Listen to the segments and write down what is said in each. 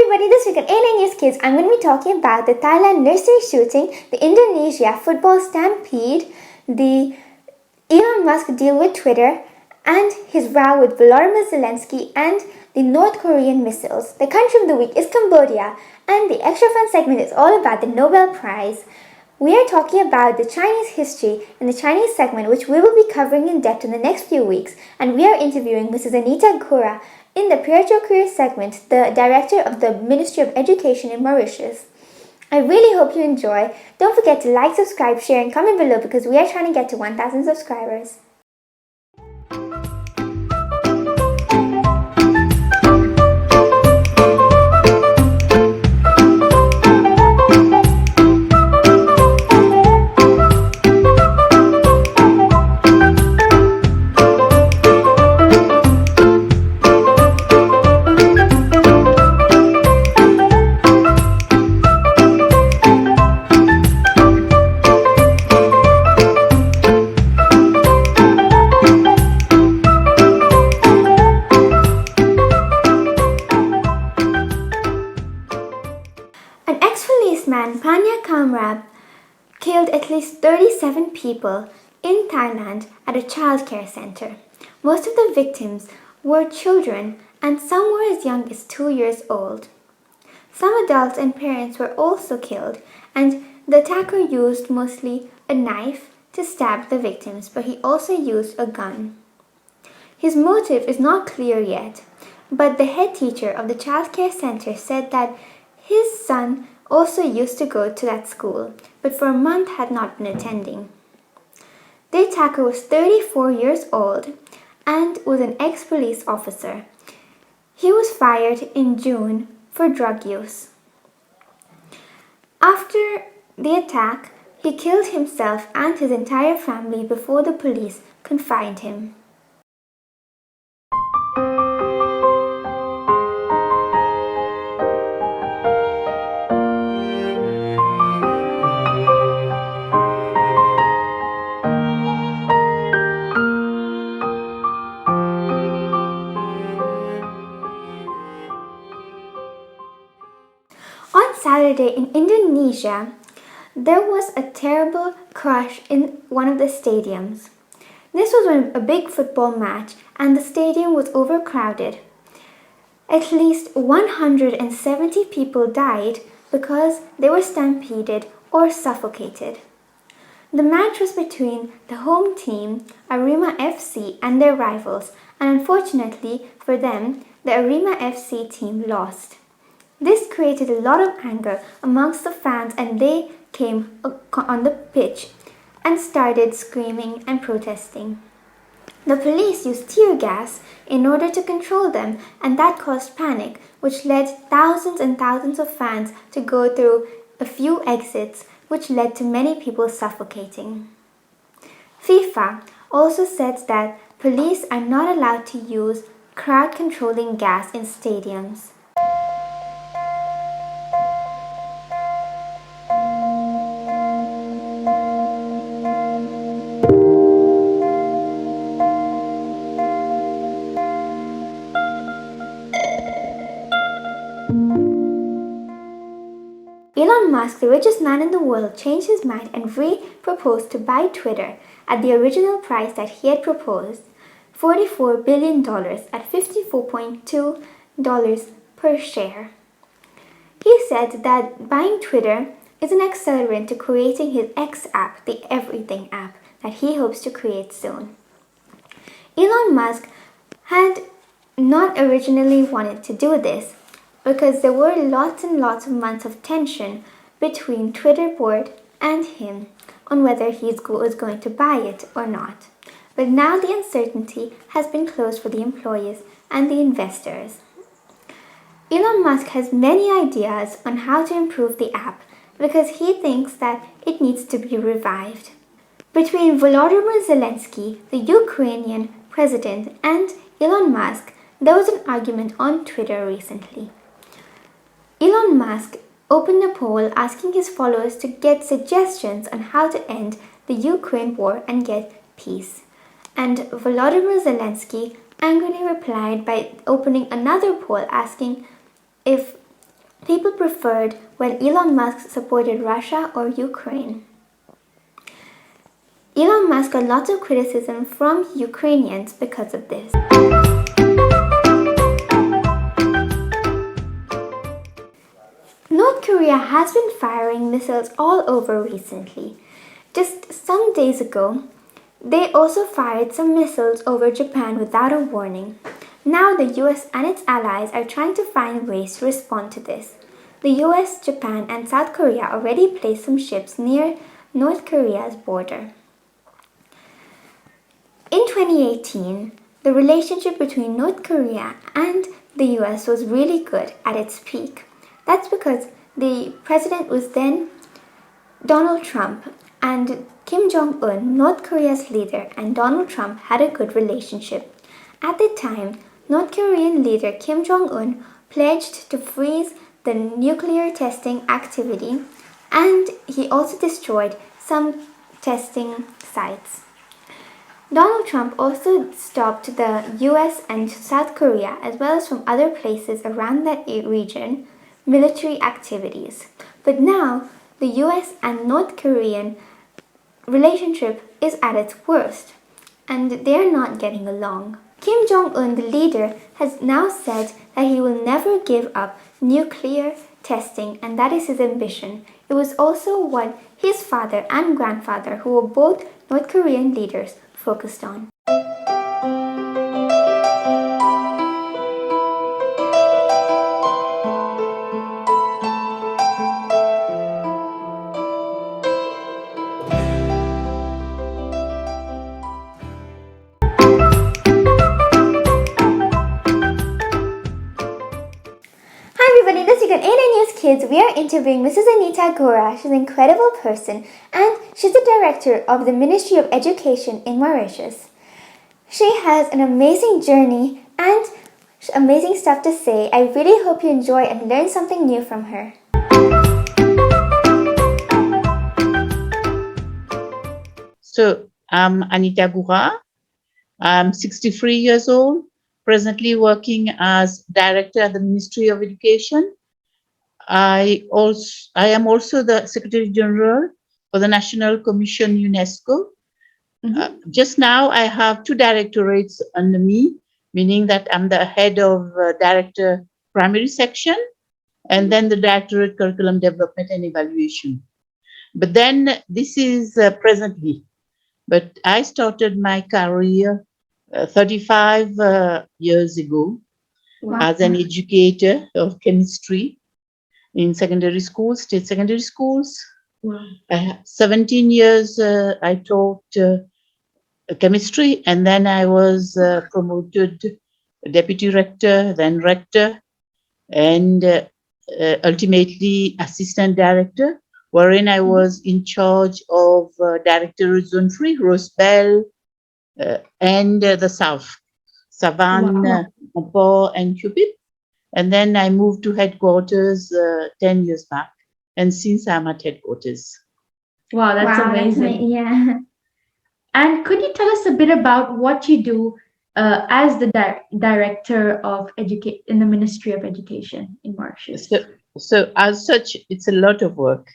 everybody, this week on A9 News Kids, I'm going to be talking about the Thailand nursery shooting, the Indonesia football stampede, the Elon Musk deal with Twitter, and his row with Volodymyr Zelensky, and the North Korean missiles. The country of the week is Cambodia, and the extra fun segment is all about the Nobel Prize. We are talking about the Chinese history in the Chinese segment, which we will be covering in depth in the next few weeks, and we are interviewing Mrs Aneeta Ghoorah in the Spiritual Career segment, the Director of the Ministry of Education in Mauritius. I really hope you enjoy. Don't forget to like, subscribe, share and comment below because we are trying to get to 1,000 subscribers. Killed at least 37 people in Thailand at a childcare center. Most of the victims were children and some were as young as 2 years old. Some adults and parents were also killed, and the attacker used mostly a knife to stab the victims, but he also used a gun. His motive is not clear yet, but the head teacher of the childcare center said that his son also used to go to that school, but for a month had not been attending. The attacker was 34 years old and was an ex-police officer. He was fired in June for drug use. After the attack, he killed himself and his entire family before the police confined him. On Saturday in Indonesia, there was a terrible crash in one of the stadiums. This was a big football match and the stadium was overcrowded. At least 170 people died because they were stampeded or suffocated. The match was between the home team, Arema FC, and their rivals, and unfortunately for them, the Arema FC team lost. This created a lot of anger amongst the fans and they came on the pitch and started screaming and protesting. The police used tear gas in order to control them and that caused panic, which led thousands and thousands of fans to go through a few exits, which led to many people suffocating. FIFA also said that police are not allowed to use crowd-controlling gas in stadiums. Elon Musk, the richest man in the world, changed his mind and proposed to buy Twitter at the original price that he had proposed, $44 billion at $54.2 per share. He said that buying Twitter is an accelerant to creating his X app, the Everything app, that he hopes to create soon. Elon Musk had not originally wanted to do this, because there were lots and lots of months of tension between Twitter board and him on whether he was going to buy it or not. But now the uncertainty has been closed for the employees and the investors. Elon Musk has many ideas on how to improve the app because he thinks that it needs to be revived. Between Volodymyr Zelensky, the Ukrainian president, and Elon Musk, there was an argument on Twitter recently. Elon Musk opened a poll asking his followers to get suggestions on how to end the Ukraine war and get peace. And Volodymyr Zelensky angrily replied by opening another poll asking if People preferred when Elon Musk supported Russia or Ukraine. Elon Musk got lots of criticism from Ukrainians because of this. North Korea has been firing missiles all over recently. Just some days ago, they also fired some missiles over Japan without a warning. Now the US and its allies are trying to find ways to respond to this. The US, Japan, and South Korea already placed some ships near North Korea's border. In 2018, the relationship between North Korea and the US was really good at its peak. That's because the president was then Donald Trump, and Kim Jong-un, North Korea's leader, and Donald Trump had a good relationship. At the time, North Korean leader Kim Jong-un pledged to freeze the nuclear testing activity, and he also destroyed some testing sites. Donald Trump also stopped the US and South Korea, as well as from other places around that region, military activities. But now, the US and North Korean relationship is at its worst, and they are not getting along. Kim Jong-un, the leader, has now said that he will never give up nuclear testing, and that is his ambition. It was also what his father and grandfather, who were both North Korean leaders, focused on. Everybody, this week on 8 News Kids, we are interviewing Mrs Aneeta Ghoorah. She's an incredible person, and she's the director of the Ministry of Education in Mauritius. She has an amazing journey and amazing stuff to say. I really hope you enjoy and learn something new from her. So, I'm Aneeta Ghoorah. I'm 63 years old, presently working as director at the Ministry of Education. I am also the Secretary General for the National Commission UNESCO. Just now, I have 2 directorates under me, meaning that I'm the head of Director Primary Section, and then the Directorate Curriculum Development and Evaluation. But then this is presently. But I started my career 35 years ago as an educator of chemistry in secondary schools, state secondary schools. 17 years I taught chemistry, and then I was promoted deputy rector, then rector, and ultimately assistant director, wherein I was in charge of Directorate Zone 3, Rosebell, and the South, Savannah, Mopor, and Cupid. And then I moved to headquarters 10 years back. And since I'm at headquarters. Wow, that's amazing. Yeah. And could you tell us a bit about what you do as the director of education in the Ministry of Education in Mauritius? So as such, it's a lot of work.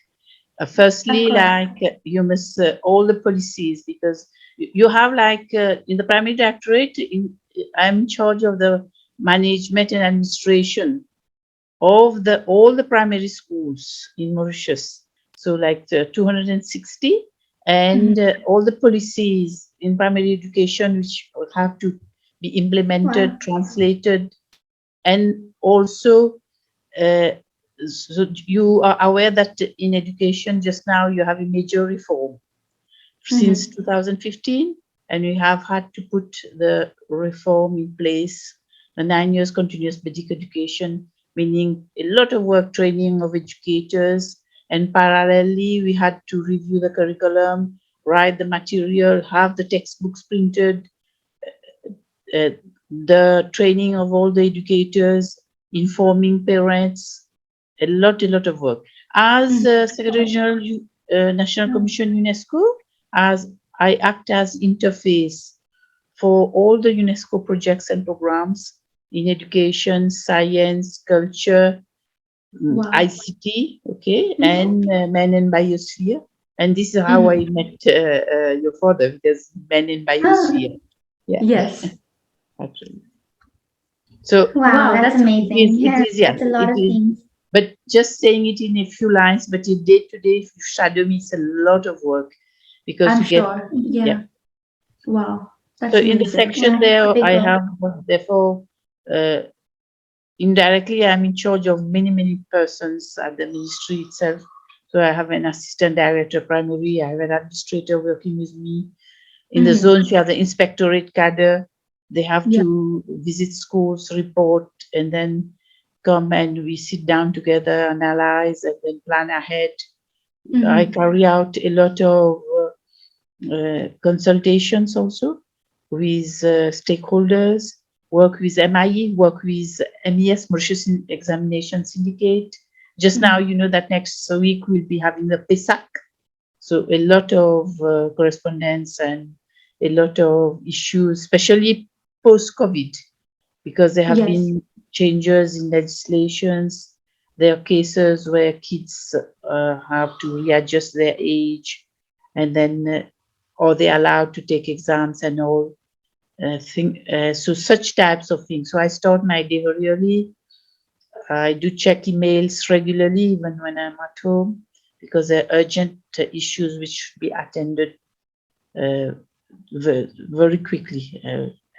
Firstly, like you must all the policies, because you have like in the primary directorate, I'm in charge of the management and administration of all the primary schools in Mauritius. So like 260, and all the policies in primary education which have to be implemented, translated, and also so you are aware that in education just now you have a major reform since 2015, and we have had to put the reform in place, the 9 years continuous basic education, meaning a lot of work training of educators, and parallelly we had to review the curriculum, write the material, have the textbooks printed, the training of all the educators, informing parents, a lot of work. As Secretary General National Commission UNESCO, as I act as interface for all the UNESCO projects and programs in education, science, culture, Wow. ICT, okay, Mhm. and Men and Biosphere. And this is how I Mhm. met your father, because Men and Ah, Biosphere. Yeah, yes. actually. So Wow, Wow, that's that's amazing. it Yeah, is, yeah, that's a lot it of is. things. But just saying it in a few lines, but in day to day, if you shadow me, it's a lot of work, because I'm you get, sure. yeah. Yeah. Wow, So that's in the amazing. section Yeah, it's a there, big I work. have, therefore, uh, indirectly, I'm in charge of many, many persons at the ministry itself. So I have an assistant director primary, I have an administrator working with me. In the Mhm. zones, you have the inspectorate cadre. They have Yeah. to visit schools, report, and then come and we sit down together, analyze, and then plan ahead. I Mhm. carry out a lot of consultations also with stakeholders, work with MIE, work with MES, Mauritius Examination Syndicate. Just now, Mhm. you know that next week we'll be having the PESAC. So a lot of correspondence and a lot of issues, especially post-COVID, because there have Yes. been changes in legislations. There are cases where kids have to readjust their age, and then, or they're allowed to take exams and all. So such types of things. So I start my day very early. I do check emails regularly, even when I'm at home, because there are urgent issues which should be attended uh, very quickly.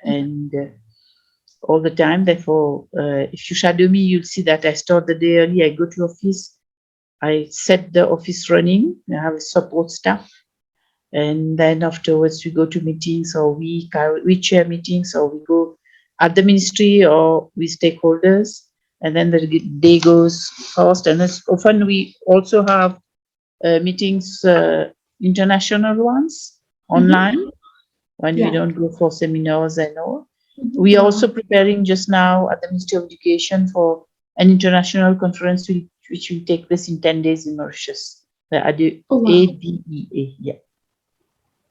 And all the time. Therefore, if you shadow me, you'll see that I start the day early. I go to office. I set the office running. I have a support staff, and then afterwards we go to meetings, or we chair meetings, or we go at the ministry or with stakeholders, and then the day goes fast. And it's often we also have meetings, international ones, Mhm. online, when we Yeah. don't go for seminars and all. We are also Wow. preparing just now at the Ministry of Education for an international conference which will take place in 10 days in Mauritius, the Oh, wow. ADEA. Yeah.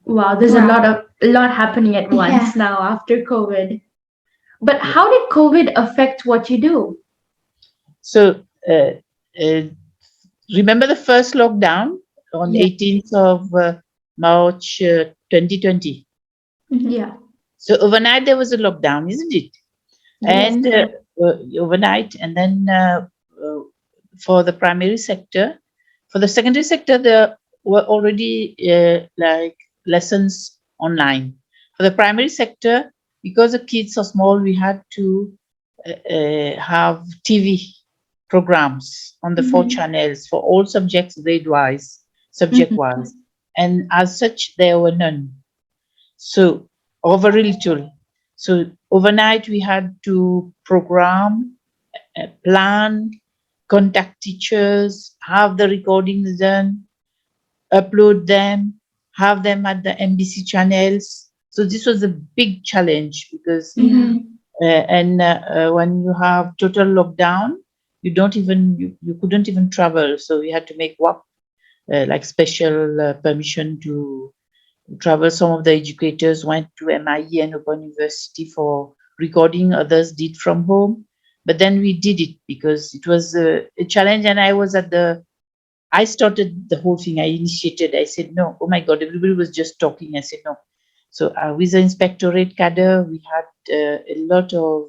Wow, there's Wow. a lot happening at Yeah. once now after COVID. But Yeah. how did COVID affect what you do? So uh, remember the first lockdown on Yeah. 18th of March 2020. Mhm. Yeah. So overnight there was a lockdown, isn't it? Yes, And correct. overnight, and then for the primary sector, for the secondary sector, there were already like lessons online. For the primary sector, because the kids are small, we had to have TV programs on the four Mhm. channels for all subjects, grade wise, subject Mhm. wise, and as such, there were none. So, or very little. So overnight we had to program, plan, contact teachers, have the recordings done, upload them, have them at the MBC channels. So this was a big challenge, because Yeah. Mhm. and when you have total lockdown, you couldn't even travel. So we had to make WAP, like special permission to travel. Some of the educators went to MIE and Open University for recording, others did from home. But then we did it because it was a challenge, and I started the whole thing. I initiated. I said, no, oh my God, everybody was just talking. I said, no. So with the inspectorate cadre, we had a lot of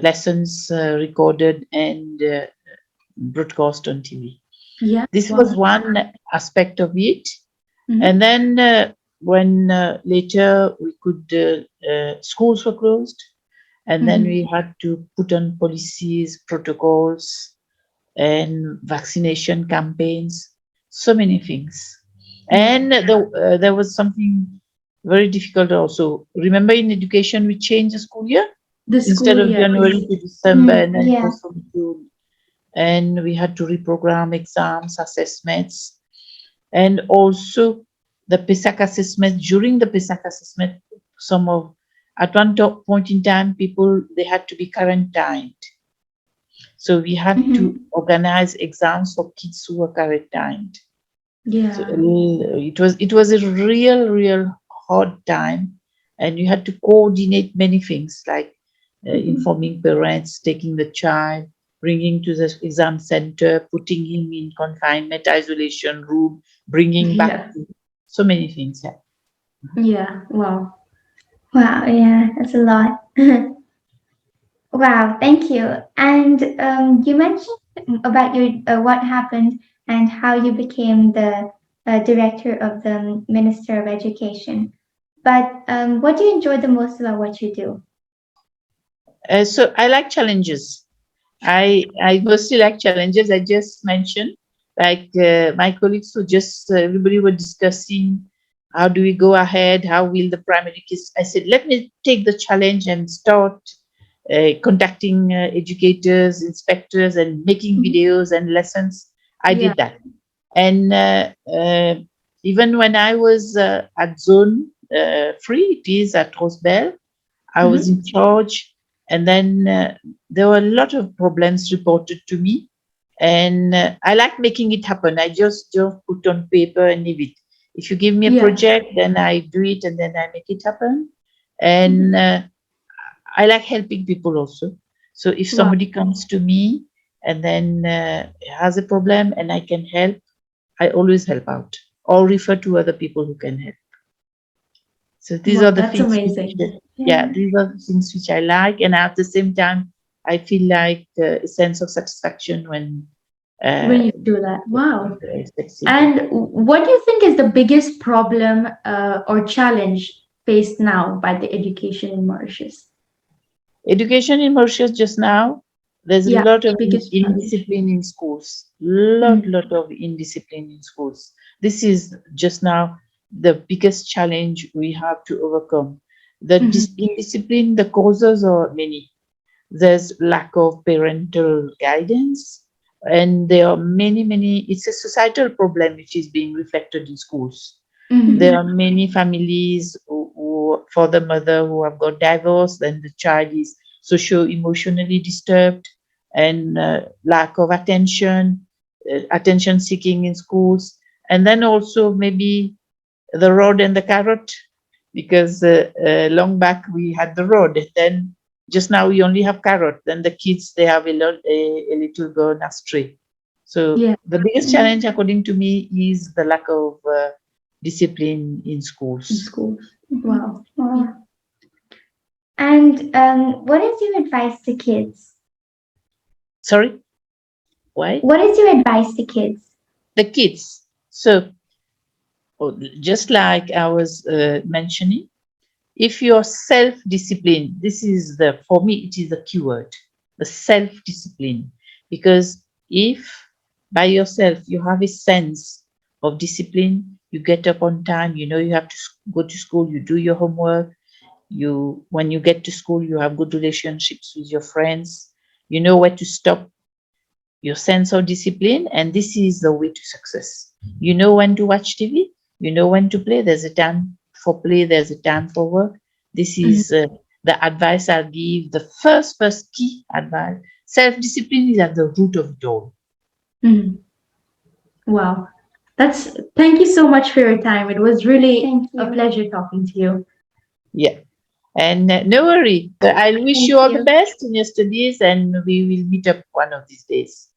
lessons recorded and broadcast on TV. Yeah. This was Wow. one aspect of it. And Mhm. then when later we could, schools were closed, and then Mhm. we had to put on policies, protocols, and vaccination campaigns, so many things. Yeah. And there was something very difficult also. Remember, in education, we changed the school year The instead school of year. January Yes. to December, Mm, and then yeah. goes from June. And we had to reprogram exams, assessments, and also the PISAC assessment. During the PISAC assessment, some of at one point in time, people they had to be quarantined. So we had to Mhm. organize exams for kids who were quarantined. So Yeah. it was a real hard time, and you had to coordinate many things like informing parents, taking the child, bringing to the exam center, putting him in confinement, isolation room, bringing back Yeah. so many things. Yeah. Yeah. Wow. Wow, yeah, that's a lot. Wow, thank you. And you mentioned about your what happened and how you became the director of the Minister of Education. But what do you enjoy the most about what you do? So I like challenges. I mostly like challenges. I just mentioned, like my colleagues who just everybody were discussing how do we go ahead, how will the primary kids. I said, let me take the challenge and start contacting educators, inspectors, and making Mhm. videos and lessons. I Yeah. did that, and even when I was at Zone 3, it is at Rosebell, I was Hmm. in charge, and then there were a lot of problems reported to me, and I like making it happen. I just don't put on paper and leave it. If you give me a Yeah. project, then I do it, and then I make it happen. And Hmm. I like helping people also. So if Wow. somebody comes to me and then has a problem and I can help, I always help out or refer to other people who can help. So these Wow. are the That's things which, amazing. yeah, Yeah. these are the things which I like, and at the same time, I feel like a sense of satisfaction when When uh, you do that. Wow. I succeed. Yeah. And what do you think is the biggest problem or challenge faced now by the education in Mauritius? Education in Mauritius just now, there's a Yeah, lot of biggest challenge. indiscipline in schools. Mm. Lot of indiscipline in schools. This is just now the biggest challenge we have to overcome. The Hmm. indiscipline, the causes are many. There's lack of parental guidance, and there are many, it's a societal problem which is being reflected in schools. There Hmm. are many families for the mother who have got divorced, and the child is socio-emotionally disturbed, and lack of attention, attention seeking in schools, and then also maybe the rod and the carrot, because long back we had the rod, then just now we only have carrot, then the kids they have a little gone astray. So Yeah, the biggest Mm. challenge according to me is the lack of discipline in in schools. schools. Mhm. Wow. Yeah. Wow. And what is your advice to kids? Sorry, why? What is your advice to kids? The kids. So just like I was mentioning, if you're self-disciplined, this is the, for me it is the keyword, the self-discipline. Because if by yourself you have a sense of discipline, you get up on time, you know you have to go to school, you do your homework, you when you get to school you have good relationships with your friends, you know where to stop, your sense of discipline, and this is the way to success. You know when to watch TV, you know when to play, there's a time for play, there's a time for work. This Mhm. is the advice I'll give, the first key advice. Self discipline is at the root of it all. Mhm. Wow. That's Thank you so much for your time. It was really Thank a you. pleasure talking to you. Yeah, and no worry, I'll wish Thank you all the you. best in your studies, and we will meet up one of these days.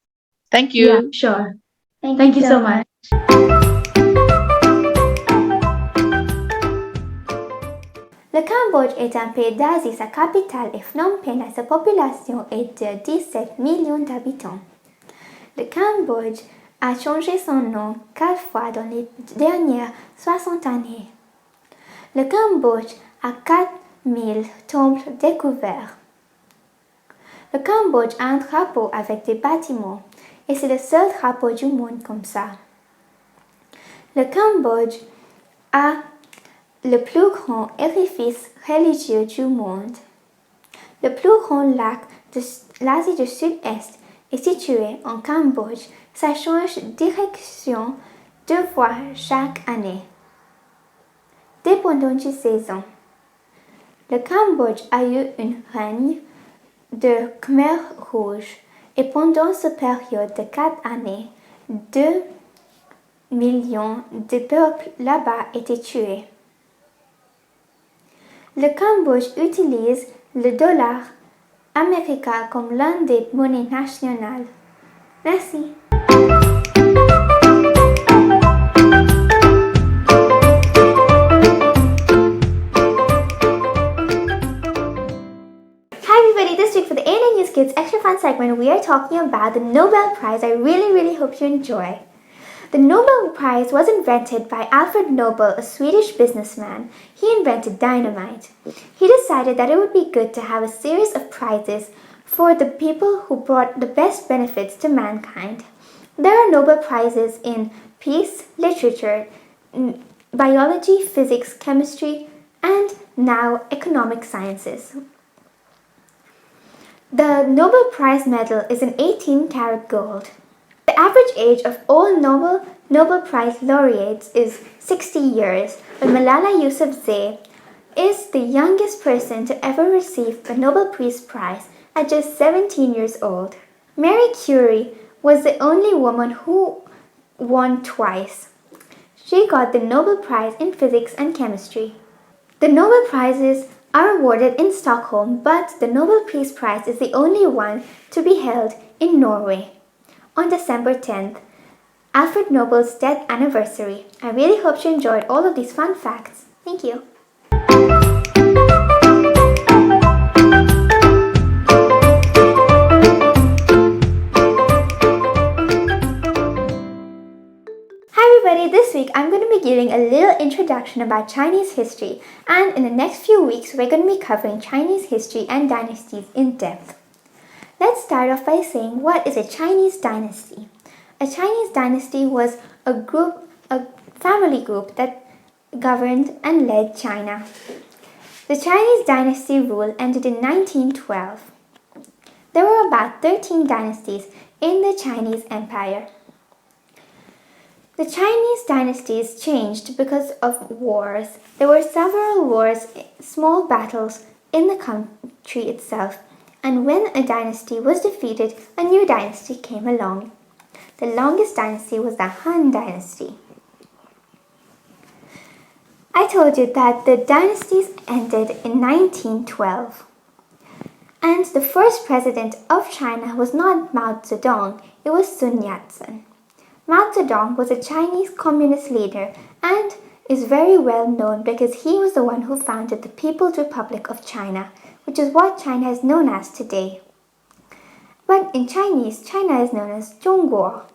Thank Yeah, you. sure. Thank you Thank you so so much. much. Le Cambodge est un pays d'Asie. Sa capitale est Phnom Penh et sa population est de 17 millions d'habitants. Le Cambodge a changé son nom 4 fois dans les dernières 60 années. Le Cambodge a 4000 temples découverts. Le Cambodge a un drapeau avec des bâtiments et c'est le seul drapeau du monde comme ça. Le Cambodge a le plus grand édifice religieux du monde. Le plus grand lac de l'Asie du Sud-Est est situé en Cambodge. Ça change de direction 2 fois chaque année, dépendant des saisons. Le Cambodge a eu un règne de Khmer rouge et pendant cette période de 4 années, 2 millions de peuples là-bas étaient tués. Le Cambodge utilise le dollar America comme l'une des monnaies nationales. Merci. Hi everybody, this week for the A&N News Kids Extra Fun segment, we are talking about the Nobel Prize. I really hope you enjoy. The Nobel Prize was invented by Alfred Nobel, a Swedish businessman. He invented dynamite. He decided that it would be good to have a series of prizes for the people who brought the best benefits to mankind. There are Nobel Prizes in peace, literature, biology, physics, chemistry, and now economic sciences. The Nobel Prize medal is an 18-karat gold. The average age of all Nobel Prize laureates is 60 years, but Malala Yousafzai is the youngest person to ever receive a Nobel Peace Prize at just 17 years old. Marie Curie was the only woman who won twice. She got the Nobel Prize in Physics and Chemistry. The Nobel Prizes are awarded in Stockholm, but the Nobel Peace Prize is the only one to be held in Norway on December 10th, Alfred Nobel's death anniversary. I really hope you enjoyed all of these fun facts. Thank you. Hi everybody, this week I'm going to be giving a little introduction about Chinese history, and in the next few weeks we're going to be covering Chinese history and dynasties in depth. Let's start off by saying, what is a Chinese dynasty? A Chinese dynasty was a family group that governed and led China. The Chinese dynasty rule ended in 1912. There were about 13 dynasties in the Chinese Empire. The Chinese dynasties changed because of wars. There were several wars, small battles in the country itself. And when a dynasty was defeated, a new dynasty came along. The longest dynasty was the Han Dynasty. I told you that the dynasties ended in 1912. And the first president of China was not Mao Zedong, it was Sun Yat-sen. Mao Zedong was a Chinese communist leader and is very well known because he was the one who founded the People's Republic of China, which is what China is known as today. But in Chinese, China is known as Zhongguo.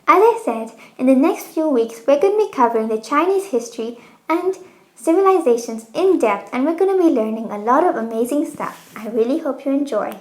As I said, in the next few weeks, we're going to be covering the Chinese history and civilizations in depth, and we're going to be learning a lot of amazing stuff. I really hope you enjoy.